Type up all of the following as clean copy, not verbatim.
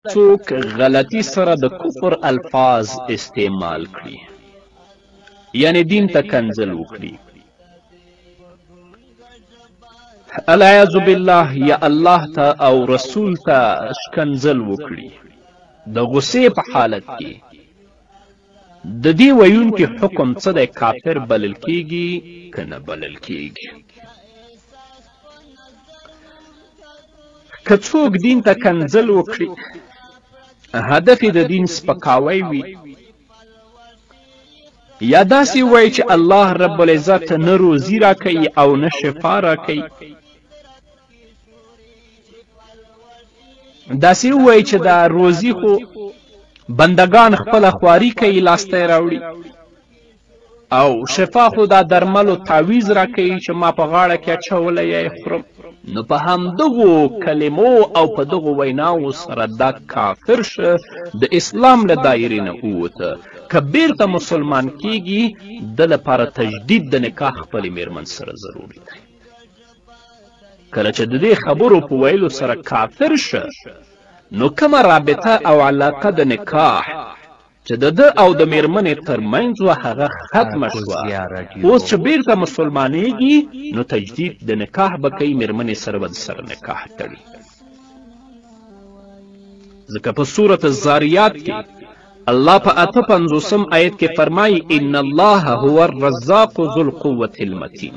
څوک غلطي سره د کفر الفاظ استعمال کړي، یعنی دین ته کنځل وکړي، العیاذ بالله، یا الله ته او رسول ته ښکنځل وکړي د غصې په حالت کې، د دې ویونکي حکم څه دی؟ کافر بلل کیږي که نه بلل کیږي؟ که څوک دین ته کنځل وکړي، هدف یې د دین سپکاوی وي، یا داسې وایي چې الله رب العزت نه روزي راکوي او نه شفا راکوي، داسې ووایي چې دا روزي خو بندگان خپله خواري کوي، لاسته یې راوړي، او شفا خو دا درملو تعویض راکوي چې ما په غاړه کې اچولی یا یې خورم. نو په همدغو کلمو او په دغو ویناوو سره دا کافر شه، د اسلام له دایرې نه ووته. که بیرته مسلمان کیږي، د لپاره تجدید د نکاح خپلې میرمن سره ضروري دی. کله چې د دې خبرو په ویلو سره کافر شه، نو کومه رابطه او علاقه د نکاح چې د ده او د میرمنې ترمنځ وه هغه ختمه شوه. اوس چې بیرته مسلمانېږي، نو تجدید د نکاح به کوي، میرمنې سره به سره نکاح تړي. ځکه په صورت الزاریات کې الله په 58 آیت کې فرمایي ان الله هو الرزاق ذو القوة المتین.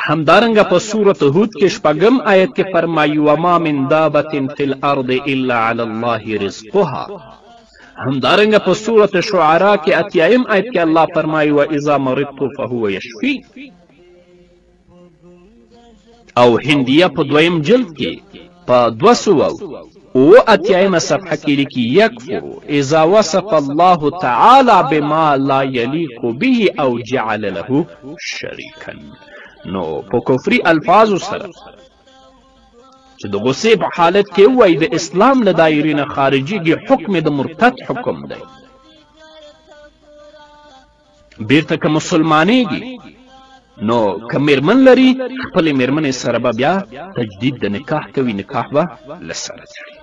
همدارنګه په صورت هود کې 6 آیت کې فرمایي وما من دابة فی الارض الا علی الله رزقها. همدارنګه په صورت شعراء کې 8 آیت کې الله فرمایي واذا مرضت فهو یشفی. او هندیه په 2 جلد کې په 208 صفحه کې لیکي یکفر اذا وصف الله تعالی بما لا یلیق به او جعل له شریکا. نو په کفري الفاظو سره چې د غصې په حالت کې وایي د اسلام له دایرې نه خارجېږي، حکم د مرتد حکم دی. بیرته که مسلمانېږي، نو که میرمن لري، خپلې میرمنې سره به بیا تجدید د نکاح کوي، نکاح به له سره تړي.